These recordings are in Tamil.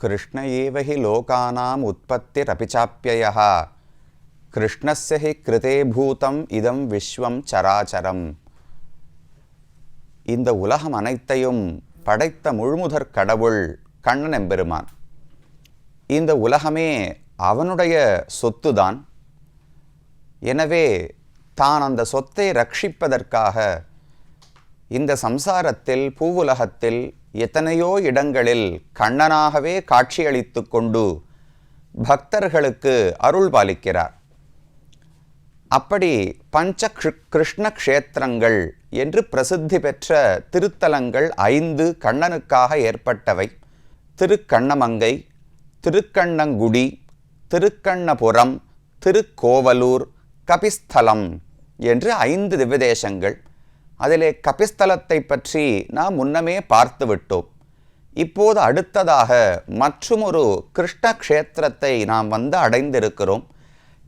கிருஷ்ண ஏவ ஹி லோகானாம் உற்பத்திரபி சாப்யயः கிருஷ்ணஸ்ய ஹி கிருதே பூதம் இதம் விஸ்வம் சராச்சரம். இந்த உலகம் அனைத்தையும் படைத்த முழுமுதற் கடவுள் கண்ணன் எம்பெருமான். இந்த உலகமே அவனுடைய சொத்துதான். எனவே தான் அந்த சொத்தை ரட்சிப்பதற்காக இந்த சம்சாரத்தில் பூவுலகத்தில் எத்தனையோ இடங்களில் கண்ணனாகவே காட்சியளித்து கொண்டு பக்தர்களுக்கு அருள் பாலிக்கிறார். அப்படி பஞ்ச கிருஷ்ண க்ஷேத்திரங்கள் என்று பிரசித்தி பெற்ற திருத்தலங்கள் 5 கண்ணனுக்காக ஏற்பட்டவை. திருக்கண்ணமங்கை, திருக்கண்ணங்குடி, திருக்கண்ணபுரம், திருக்கோவலூர், கபிஸ்தலம் என்று 5 திவ்யதேசங்கள். அதிலே கபிஸ்தலத்தை பற்றி நாம் முன்னமே பார்த்து விட்டோம். இப்போது அடுத்ததாக மற்றுமொரு கிருஷ்ண க்ஷேத்திரத்தை நாம் அடைந்திருக்கிறோம்.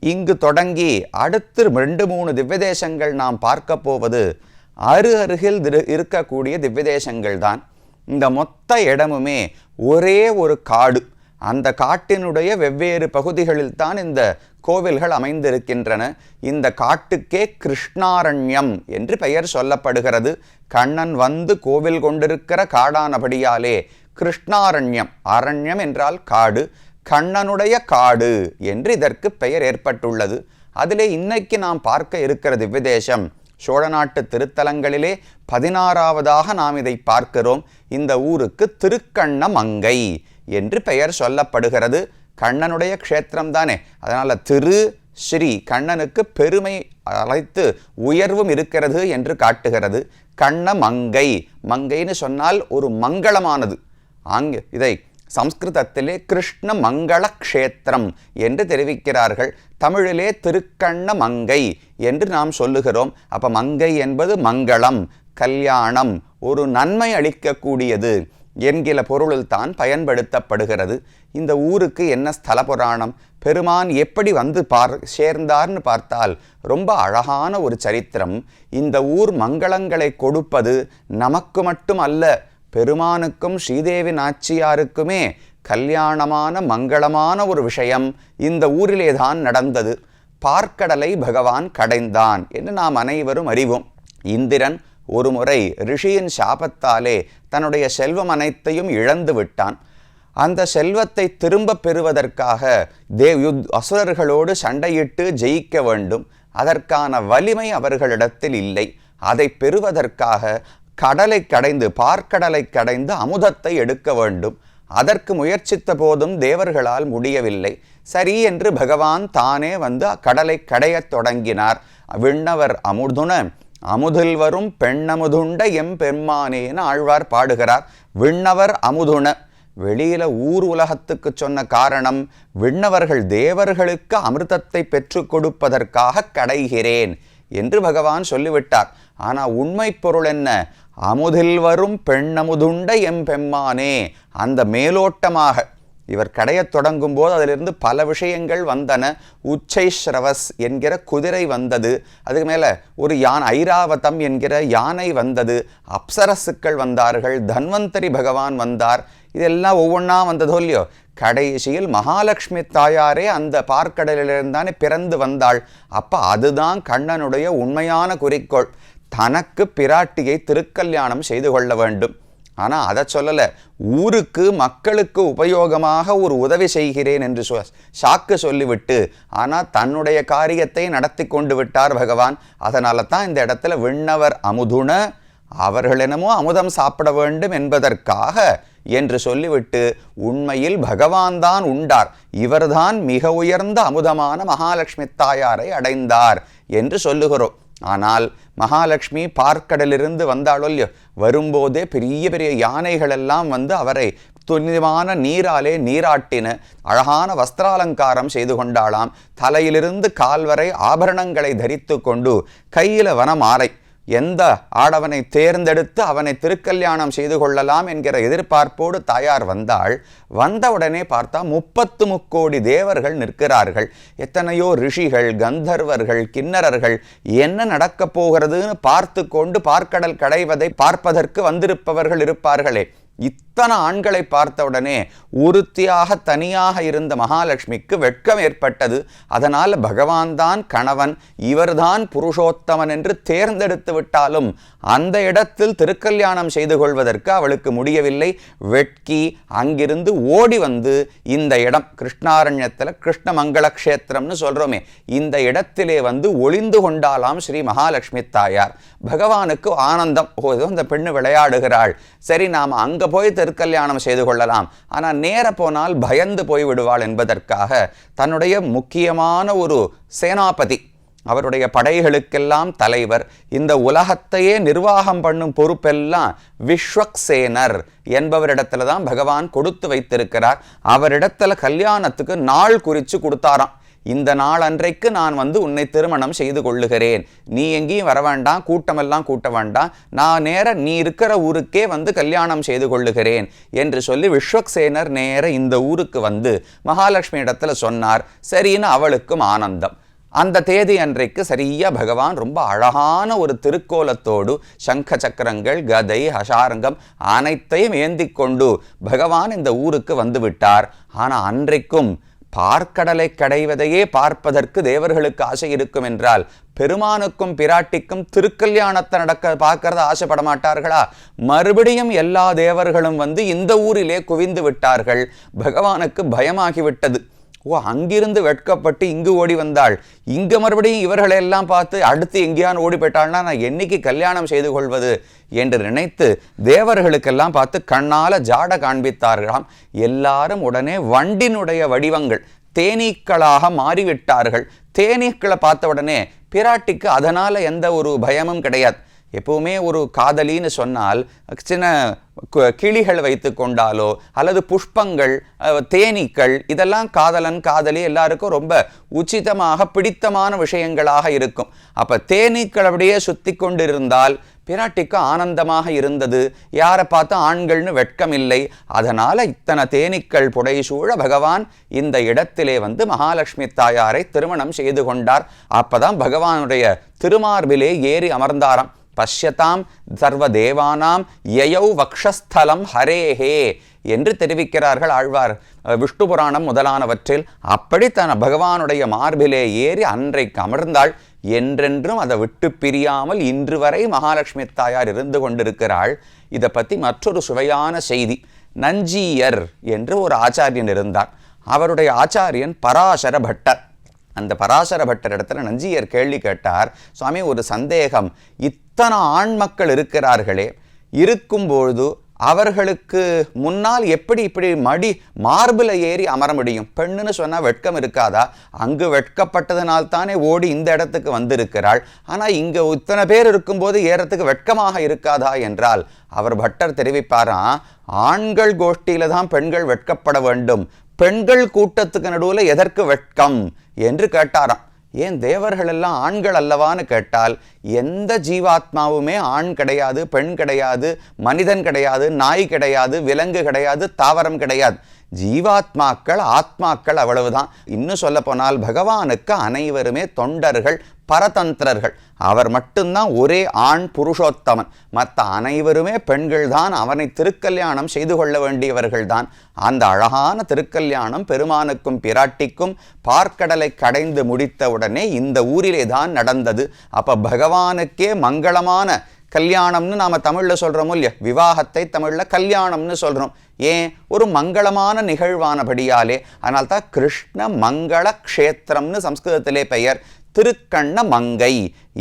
இங்கு தொடங்கி அடுத்து 2-3 திவ்யதேசங்கள் நாம் பார்க்க போவது அருகில் இருக்கக்கூடிய திவ்யதேசங்கள் தான். இந்த மொத்த இடமுமே ஒரே ஒரு காடு. அந்த காட்டினுடைய வெவ்வேறு பகுதிகளில் தான் இந்த கோவில்கள் அமைந்திருக்கின்றன. இந்த காட்டுக்கே கிருஷ்ணாரண்யம் என்று பெயர் சொல்லப்படுகிறது. கண்ணன் கோவில் கொண்டிருக்கிற காடானபடியாலே கிருஷ்ணாரண்யம், அரண்யம் என்றால் காடு, கண்ணனுடைய காடு என்று இதற்கு பெயர் ஏற்பட்டுள்ளது. அதிலே இன்னைக்கு நாம் பார்க்க இருக்கிற திவ்யதேசம் சோழ நாட்டு திருத்தலங்களிலே 16வதாக நாம் இதை பார்க்கிறோம். இந்த ஊருக்கு திருக்கண்ணமங்கை என்று பெயர் சொல்லப்படுகிறது. கண்ணனுடைய க்ஷேத்திரம் தானே, அதனால் ஸ்ரீ கண்ணனுக்கு பெருமை அழைத்து உயர்வும் இருக்கிறது என்று காட்டுகிறது. கண்ணமங்கை, மங்கைன்னு சொன்னால் ஒரு மங்களமானது. இதை சம்ஸ்கிருதத்திலே கிருஷ்ண மங்கள க்ஷேத்திரம் என்று தெரிவிக்கிறார்கள். தமிழிலே திருக்கண்ணமங்கை என்று நாம் சொல்லுகிறோம். அப்போ மங்கை என்பது மங்களம், கல்யாணம், ஒரு நன்மை அளிக்கக்கூடியது என்கிற பொருளில் தான் பயன்படுத்தப்படுகிறது. இந்த ஊருக்கு என்ன ஸ்தல புராணம், பெருமான் எப்படி சேர்ந்தார்னு பார்த்தால் ரொம்ப அழகான ஒரு சரித்திரம். இந்த ஊர் மங்களங்களை கொடுப்பது நமக்கு மட்டும் அல்ல, பெருமானுக்கும் ஸ்ரீதேவி நாச்சியாருக்குமே கல்யாணமான மங்களமான ஒரு விஷயம் இந்த ஊரிலே தான் நடந்தது. பார்க்கடலை பகவான் கடைந்தான் என்று நாம் அனைவரும் அறிவோம். இந்திரன் ஒரு முறை ரிஷியின் சாபத்தாலே தன்னுடைய செல்வம் அனைத்தையும் இழந்து விட்டான். அந்த செல்வத்தை திரும்ப பெறுவதற்காக அசுரர்களோடு சண்டையிட்டு ஜெயிக்க வேண்டும். அதற்கான வலிமை அவர்களிடத்தில் இல்லை. அதை பெறுவதற்காக கடலை கடைந்து, பார்க்கடலை கடைந்து அமுதத்தை எடுக்க வேண்டும். அதற்கு முயற்சித்த போதும் தேவர்களால் முடியவில்லை. சரி என்று பகவான் தானே கடலை கடையத் தொடங்கினார். விண்ணவர் அமுதுன அமுதில் வரும் பெண்ணமுதுண்ட பெம்மானேன்னு ஆழ்வார் பாடுகிறார். விண்ணவர் அமுதுன, வெளியில ஊர் உலகத்துக்கு சொன்ன காரணம், விண்ணவர்கள் தேவர்களுக்கு அமிர்தத்தை பெற்று கொடுப்பதற்காக கடைகிறேன் என்று பகவான் சொல்லிவிட்டார். ஆனால் உண்மை பொருள் என்ன? அமுதில் வரும் பெண்ணமுதுண்ட பெம்மானே. அந்த மேலோட்டமாக இவர் கடையத் தொடங்கும் போது அதிலிருந்து பல விஷயங்கள் வந்தன. உச்சைஸ்ரவஸ் என்கிற குதிரை வந்தது. அதுக்கு மேலே ஒரு ஐராவதம் என்கிற யானை வந்தது. அப்சரசுக்கள் வந்தார்கள். தன்வந்தரி பகவான் வந்தார். இதெல்லாம் ஒவ்வொன்றா வந்ததோ இல்லையோ, கடைசியில் மகாலட்சுமி தாயாரே அந்த பார்க்கடலிலிருந்தானே பிறந்து வந்தாள். அப்போ அதுதான் கண்ணனுடைய உண்மையான குறிக்கோள். தனக்கு பிராட்டியை திருக்கல்யாணம் செய்து கொள்ள வேண்டும். ஆனால் அதை சொல்லலை, ஊருக்கு மக்களுக்கு உபயோகமாக ஒரு உதவி செய்கிறேன் என்று சாக்கு சொல்லிவிட்டு, ஆனால் தன்னுடைய காரியத்தை நடத்தி கொண்டு விட்டார் பகவான். அதனால தான் இந்த இடத்துல விண்ணவர் அமுதுன, அவர்கள் என்னமோ அமுதம் சாப்பிட வேண்டும் என்பதற்காக என்று சொல்லிவிட்டு, உண்மையில் பகவான் தான் உண்டார், இவர்தான் மிக உயர்ந்த அமுதமான மகாலட்சுமி தாயாரை அடைந்தார் என்று சொல்லுகிறோம். ஆனால் மகாலட்சுமி பார்க்கடலிருந்து வந்தாளோ இல்லையோ, வரும்போதே பெரிய பெரிய யானைகளெல்லாம் அவரை துணிவான நீராலே நீராட்டின. அழகான வஸ்திராலங்காரம் செய்து கொண்டாளாம். தலையிலிருந்து கால்வரை ஆபரணங்களை தரித்து கொண்டு கையில் வனமாலை, எந்த ஆடவனை தேர்ந்தெடுத்து அவனை திருக்கல்யாணம் செய்து கொள்ளலாம் என்கிற எதிர்பார்ப்போடு தாயார் வந்தாள். வந்தவுடனே பார்த்தா 33 கோடி தேவர்கள் நிற்கிறார்கள். எத்தனையோ ரிஷிகள், கந்தர்வர்கள், கிண்ணறர்கள் என்ன நடக்கப் போகிறதுன்னு பார்த்து கொண்டு பார்க்கடல் கடைவதை பார்ப்பதற்கு வந்திருப்பவர்கள் இருப்பார்களே, இத்தனை ஆண்களை பார்த்தவுடனே ஒருத்தியாக தனியாக இருந்த மகாலட்சுமிக்கு வெட்கம் ஏற்பட்டது. அதனால் பகவான் தான் கணவன், இவர்தான் புருஷோத்தமன் என்று தேர்ந்தெடுத்து விட்டாலும் அந்த இடத்தில் திருக்கல்யாணம் செய்து கொள்வதற்கு அவளுக்கு முடியவில்லை. வெட்கி அங்கிருந்து ஓடி வந்து இந்த இடம் கிருஷ்ணாரண்யத்தில் கிருஷ்ணமங்கள க்ஷேத்திரம்னு சொல்றோமே, இந்த இடத்திலே வந்து ஒளிந்து கொண்டாலாம் ஸ்ரீ மகாலட்சுமி தாயார். பகவானுக்கு ஆனந்தம், ஏதோ இந்த பெண்ணு விளையாடுகிறாள், சரி நாம் அங்க போய் திருக்கல்யாணம் செய்து கொள்ளலாம், ஆனால் நேர போனால் பயந்து போய் விடுவாள் என்பதற்காக தன்னுடைய முக்கியமான ஒரு சேனாபதி, அவருடைய படைகளுக்கெல்லாம் தலைவர், இந்த உலகத்தையே நிர்வாகம் பண்ணும் பொறுப்பெல்லாம் விஸ்வக்சேனர் என்பவரிடத்துல தான் பகவான் கொடுத்து வைத்திருக்கிறார். அவரிடத்துல கல்யாணத்துக்கு நாள் குறித்து கொடுத்தாராம். இந்த நாள் அன்றைக்கு நான் வந்து உன்னை திருமணம் செய்து கொள்ளுகிறேன், நீ எங்கேயும் வர வேண்டாம், கூட்டமெல்லாம் கூட்ட வேண்டாம், நான் நேர நீ இருக்கிற ஊருக்கே வந்து கல்யாணம் செய்து கொள்ளுகிறேன் என்று சொல்லி விஸ்வக்சேனர் நேர இந்த ஊருக்கு வந்து மகாலட்சுமி இடத்துல சொன்னார். சரின்னு அவளுக்கும் ஆனந்தம். அந்த தேதி அன்றைக்கு சரியா பகவான் ரொம்ப அழகான ஒரு திருக்கோலத்தோடு சங்க சக்கரங்கள், கதை, ஹசாரங்கம் அனைத்தையும் ஏந்தி கொண்டு பகவான் இந்த ஊருக்கு வந்து விட்டார். ஆனால் அன்றைக்கும் பார்க்கடலை கடைவதையே பார்ப்பதற்கு தேவர்களுக்கு ஆசை இருக்கும் என்றால் பெருமானுக்கும் பிராட்டிக்கும் திருக்கல்யாணத்தை பார்க்கறத ஆசைப்பட மாட்டார்களா? மறுபடியும் எல்லா தேவர்களும் வந்து இந்த ஊரிலே குவிந்து விட்டார்கள். பகவானுக்கு பயமாகிவிட்டது. அங்கிருந்து வெட்கப்பட்டு இங்கு ஓடி வந்தாள், இங்க மறுபடியும் இவர்களெல்லாம் பார்த்து அடுத்து எங்கேயான்னு ஓடி போயிட்டாள்னா நான் என்னைக்கு கல்யாணம் செய்து கொள்வது என்று நினைத்து தேவர்களுக்கெல்லாம் பார்த்து கண்ணால ஜாட காண்பித்தார்களாம். எல்லாரும் உடனே வண்டினுடைய வடிவங்கள் தேனீக்களாக மாறிவிட்டார்கள். தேனீக்களை பார்த்த உடனே பிராட்டிக்கு அதனால எந்த ஒரு பயமும் கிடையாது. எப்பவுமே ஒரு காதலின்னு சொன்னால் சின்ன கிளிகள் வைத்து கொண்டாலோ அல்லது புஷ்பங்கள், தேனீக்கள், இதெல்லாம் காதலன் காதலி எல்லாருக்கும் ரொம்ப உச்சிதமாக பிடித்தமான விஷயங்களாக இருக்கும். அப்ப தேனீக்கள் அப்படியே சுத்தி கொண்டிருந்தால் பிராட்டிக்கு ஆனந்தமாக இருந்தது. யாரை பார்த்து ஆண்கள்னு வெட்கம் இல்லை. அதனால இத்தனை தேனீக்கள் புடைசூழ பகவான் இந்த இடத்திலே வந்து மகாலட்சுமி தாயாரை திருமணம் செய்து கொண்டார். அப்பதான் பகவானுடைய திருமார்பிலே ஏறி அமர்ந்தாராம். பஷ்யதாம் சர்வ தேவானாம் யயௌ வக்ஷஸ்தலம் ஹரேஹே என்று தெரிவிக்கிறார்கள் ஆழ்வார் விஷ்ணு புராணம் முதலானவற்றில். அப்படி தன பகவானுடைய மார்பிலே ஏறி அன்றைக்கு அமர்ந்தாள். என்றென்றும் அதை விட்டு பிரியாமல் இன்று வரை மகாலட்சுமி தாயார் இருந்து கொண்டிருக்கிறாள். இதை பற்றி மற்றொரு சுவையான செய்தி. நஞ்சியர் என்று ஒரு ஆச்சாரியன் இருந்தார். அவருடைய ஆச்சாரியன் பராசர பட்டர். அந்த பராசர பட்டர் இடத்துல நஞ்சியர் கேள்வி கேட்டார், சுவாமி ஒரு சந்தேகம், இத்தனை ஆண் மக்கள் இருக்கிறார்களே, இருக்கும்பொழுது அவர்களுக்கு முன்னால் எப்படி இப்படி மார்பில் ஏறி அமர முடியும்? பெண்ணுன்னு சொன்னால் வெட்கம் இருக்காதா? அங்கு வெட்கப்பட்டதனால்தானே ஓடி இந்த இடத்துக்கு வந்திருக்கிறாள். ஆனால் இங்கே இத்தனை பேர் இருக்கும்போது ஏறத்துக்கு வெட்கமாக இருக்காதா என்றால் அவர் பட்டர் தெரிவிப்பாராம், ஆண்கள் கோஷ்டியில தான் பெண்கள் வெட்கப்பட வேண்டும், பெண்கள் கூட்டத்துக்கு நடுவில் எதற்கு வெட்கம் என்று கேட்டாராம். ஏன் தேவர்கள் எல்லாம் ஆண்கள் அல்லவான்னு கேட்டால் எந்த ஜீவாத்மாவுமே ஆண் கிடையாது, பெண் கிடையாது, மனிதன் கிடையாது, நாய் கிடையாது, விலங்கு கிடையாது, தாவரம் கிடையாது. ஜீவாத்மாக்கள், ஆத்மாக்கள், அவ்வளவுதான். இன்னும் சொல்ல போனால் பகவானுக்கு அனைவருமே தொண்டர்கள், பரதந்திரர்கள். அவர் மட்டும்தான் ஒரே ஆண் புருஷோத்தமன். மற்ற அனைவருமே பெண்கள் தான். அவனை திருக்கல்யாணம் செய்து கொள்ள வேண்டியவர்கள் தான். அந்த அழகான திருக்கல்யாணம் பெருமானுக்கும் பிராட்டிக்கும் பார்க்கடலை கடைந்து முடித்தவுடனே இந்த ஊரிலே தான் நடந்தது. அப்ப பகவானுக்கே மங்களமான கல்யாணம்னு நாம தமிழ்ல சொல்றோமோ இல்லையா, விவாகத்தை தமிழ்ல கல்யாணம்னு சொல்றோம். ஏன்? ஒரு மங்களமான நிகழ்வானபடியாலே. அதனால்தான் கிருஷ்ண மங்கள க்ஷேத்திரம்னு சம்ஸ்கிருதத்திலே பெயர். திருக்கண்ண மங்கை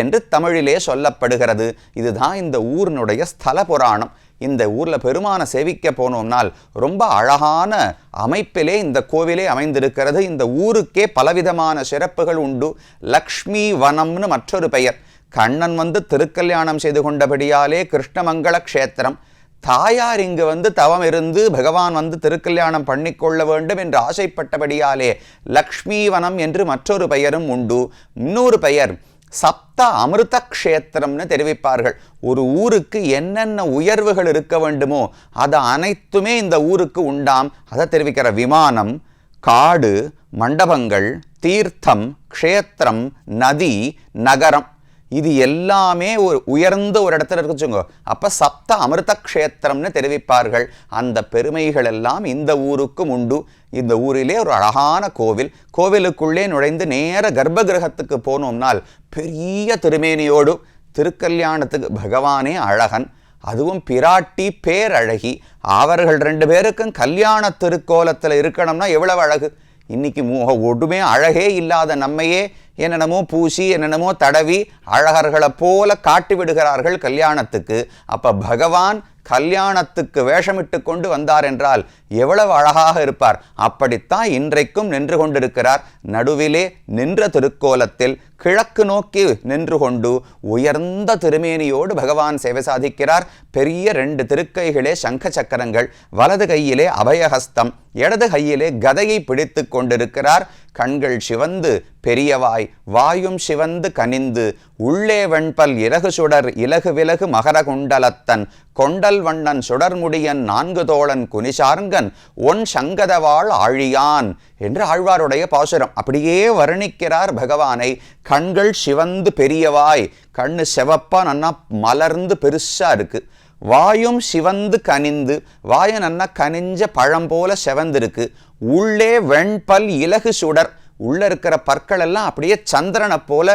என்று தமிழிலே சொல்லப்படுகிறது. இதுதான் இந்த ஊரினுடைய ஸ்தல புராணம். இந்த ஊரில் பெருமானை சேவிக்க போனோம்னால் ரொம்ப அழகான அமைப்பிலே இந்த கோவிலே அமைந்திருக்கிறது. இந்த ஊருக்கே பலவிதமான சிறப்புகள் உண்டு. லக்ஷ்மி வனம்னு மற்றொரு பெயர். கண்ணன் வந்து திருக்கல்யாணம் செய்து கொண்டபடியாலே கிருஷ்ணமங்கள க்ஷேத்திரம். தாயார் இங்கு வந்து தவம் இருந்து பகவான் வந்து திருக்கல்யாணம் பண்ணிக்கொள்ள வேண்டும் என்று ஆசைப்பட்டபடியாலே லக்ஷ்மிவனம் என்று மற்றொரு பெயரும் உண்டு. இன்னொரு பெயர் சப்த அமிர்த க்ஷேத்திரம்னு தெரிவிப்பார்கள். ஒரு ஊருக்கு என்னென்ன உயர்வுகள் இருக்க வேண்டுமோ அது அனைத்துமே இந்த ஊருக்கு உண்டாம். அதை தெரிவிக்கிற விமானம், காடு, மண்டபங்கள், தீர்த்தம், க்ஷேத்திரம், நதி, நகரம், இது எல்லாமே ஒரு உயர்ந்த ஒரு இடத்துல இருக்குச்சுங்க. அப்ப சப்த அமிர்த க்ஷேத்திரம்னு தெரிவிப்பார்கள். அந்த பெருமைகள் எல்லாம் இந்த ஊருக்கும் உண்டு. இந்த ஊரிலே ஒரு அழகான கோவில், கோவிலுக்குள்ளே நுழைந்து நேர கர்ப்ப கிரகத்துக்கு போனோம்னால் பெரிய திருமேனியோடு திருக்கல்யாணத்துக்கு பகவானே அழகன், அதுவும் பிராட்டி பேரழகி. அவர்கள் 2 பேருக்கும் கல்யாண திருக்கோலத்தில் இருக்கணும்னா எவ்வளவு அழகு. இன்னைக்கு ஒடுமே அழகே இல்லாத நம்மையே என்னென்னமோ பூசி என்னென்னமோ தடவி அழகர்களை போல காட்டி விடுகிறார்கள் கல்யாணத்துக்கு. அப்ப பகவான் கல்யாணத்துக்கு வேஷமிட்டு கொண்டு வந்தார் என்றால் எவ்வளவு அழகாக இருப்பார். அப்படித்தான் இன்றைக்கும் நின்று கொண்டிருக்கிறார். நடுவிலே நின்ற திருக்கோலத்தில் கிழக்கு நோக்கி நின்று கொண்டு உயர்ந்த திருமேனியோடு பகவான் சேவை சாதிக்கிறார். பெரிய 2 திருக்கைகளே சங்க சக்கரங்கள், வலது கையிலே அபயஹஸ்தம், இடது கையிலே கதையை பிடித்து கொண்டிருக்கிறார். கண்கள் சிவந்து பெரியவாய், வாயும் சிவந்து கனிந்து, உள்ளே வெண்பல் இறகு சுடர் இலகு விலகு மகர குண்டலத்தன், கொண்டல் வண்ணன் சுடர்முடியன் 4 தோழன் குனிசார்ங்கன், ஒன் சங்கதவாள் ஆழியான் என்று ஆழ்வாருடைய பாசுரம். அப்படியே வர்ணிக்கிறார் பகவானை. கண்கள் சிவந்து பெரியவாய், கண்ணு செவப்பா நன்னா மலர்ந்து பெருசா இருக்கு. வாயும் சிவந்து கனிந்து, வாய நன்னா கனிஞ்ச பழம் போல செவந்திருக்கு. உள்ளே வெண்பல் இலகு சுடர், உள்ள இருக்கிற பற்கள் எல்லாம் அப்படியே சந்திரனை போல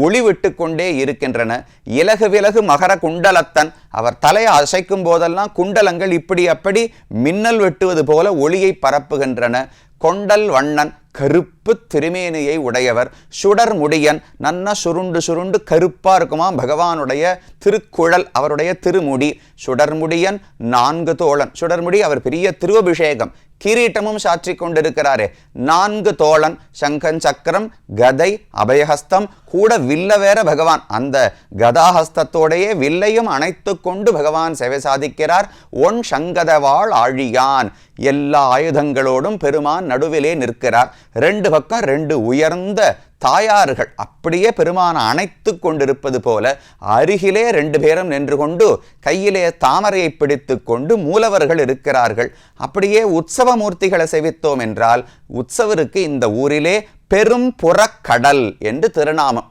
ஒளி விட்டு கொண்டே இருக்கின்றன. இலகு விலகு மகர குண்டலத்தன், அவர் தலையை அசைக்கும் போதெல்லாம் குண்டலங்கள் இப்படி அப்படி மின்னல் வெட்டுவது போல ஒளியை பரப்புகின்றன. கொண்டல் வண்ணன், கருப்பு திருமேனியை உடையவர். சுடர் முடியன், நன்னா சுருண்டு சுருண்டு கருப்பா இருக்குமா பகவானுடைய திருக்குழல், அவருடைய திருமுடி. சுடர்முடியன் 4 தோழன், சுடர்முடி அவர் பெரிய திருவபிஷேகம், கிரீட்டமும் சாற்றி கொண்டிருக்கிறாரே. 4 தோழன், சங்கன் சக்கரம் கதை அபயஹஸ்தம், கூட வில்ல வேற பகவான். அந்த கதாஹஸ்தத்தோடையே வில்லையும் அணைத்து கொண்டு பகவான் சேவை சாதிக்கிறார். ஒன் சங்கதவாள் ஆழியான், எல்லா ஆயுதங்களோடும் பெருமான் நடுவிலே நிற்கிறார். 2 பக்கம் 2 உயர்ந்த தாயார்கள் அப்படியே பெருமானை அணைத்து கொண்டிருப்பது போல அருகிலே 2 பேரும் நின்று கொண்டு கையிலே தாமரையை பிடித்து கொண்டு மூலவர்கள் இருக்கிறார்கள். அப்படியே உற்சவ மூர்த்திகளை சேவித்தோம் என்றால் உற்சவருக்கு இந்த ஊரிலே பெரும் புறக்கடல் என்று திருநாமம்.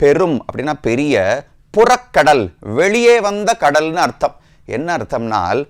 பெரும் அப்படின்னா பெரிய, புறக்கடல் வெளியே வந்த கடல்னு அர்த்தம். என்ன அர்த்தம்னால்,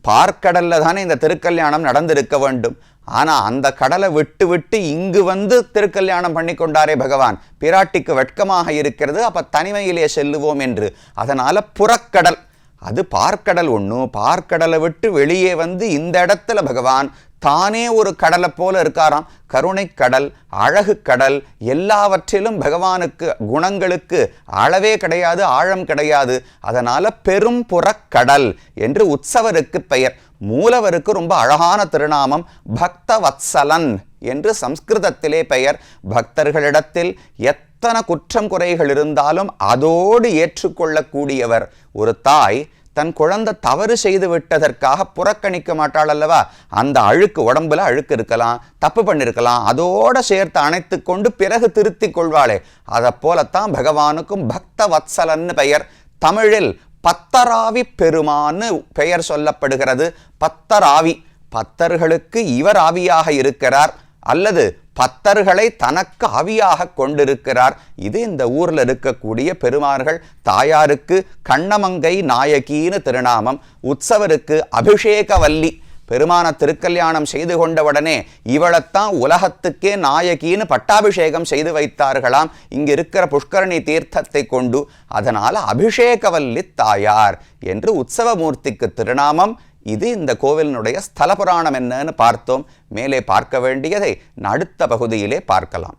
பார்க்கடல்ல தானே இந்த திருக்கல்யாணம் நடந்திருக்க வேண்டும். ஆனா அந்த கடலை விட்டு விட்டு இங்கு வந்து திருக்கல்யாணம் பண்ணி கொண்டாரே பகவான். பிராட்டிக்கு வெட்கமாக இருக்கிறது, அப்ப தனிமையிலே செல்லுவோம் என்று. அதனால புறக்கடல், அது பார்க்கடல் ஒண்ணு. பார்க்கடலை விட்டு வெளியே வந்து இந்த இடத்துல பகவான் தானே ஒரு கடலை போல இருக்காராம். கருணை கடல், அழகு கடல், எல்லாவற்றிலும் பகவானுக்கு குணங்களுக்கு அளவே கிடையாது, ஆழம் கிடையாது. அதனால பெரும் புறக்கடல் என்று உற்சவருக்கு பெயர். மூலவருக்கு ரொம்ப அழகான திருநாமம் பக்த வத்சலன் என்று சம்ஸ்கிருதத்திலே பெயர். பக்தர்களிடத்தில் எத்தனை குற்றம் குறைகள் இருந்தாலும் அதோடு ஏற்றுக்கொள்ளக்கூடியவர். ஒரு தாய் தன் குழந்தை தவறு செய்து விட்டதற்காக புறக்கணிக்க மாட்டாள் அல்லவா. அந்த அழுக்கு, உடம்புல அழுக்கு இருக்கலாம், தப்பு பண்ணிருக்கலாம், அதோட சேர்த்து அணைத்து கொண்டு பிறகு திருத்தி கொள்வாளே. அதை போலத்தான் பகவானுக்கும் பக்த வத்சலன்னு பெயர். தமிழில் பத்தராவி பெருமான்னு பெயர் சொல்லப்படுகிறது. பத்தராவி, பத்தர்களுக்கு இவர் ஆவியாக இருக்கிறார், அல்லது பத்தர்களை தனக்கு ஆவியாக கொண்டிருக்கிறார். இது இந்த ஊர்ல இருக்கக்கூடிய பெருமார்கள். தாயாருக்கு கண்ணமங்கை நாயகின்னு திருநாமம். உற்சவருக்கு அபிஷேகவல்லி. பெருமான திருக்கல்யாணம் செய்து கொண்டவுடனே இவளைத்தான் உலகத்துக்கே நாயகின்னு பட்டாபிஷேகம் செய்து வைத்தார்களாம் இங்க இருக்கிற புஷ்கரணி தீர்த்தத்தை கொண்டு. அதனால அபிஷேகவல்லி தாயார் என்று உற்சவமூர்த்திக்கு திருநாமம். இது இந்த கோவிலினுடைய ஸ்தல புராணம் என்னன்னு பார்த்தோம். மேலே பார்க்க வேண்டியதை அடுத்த பகுதியிலே பார்க்கலாம்.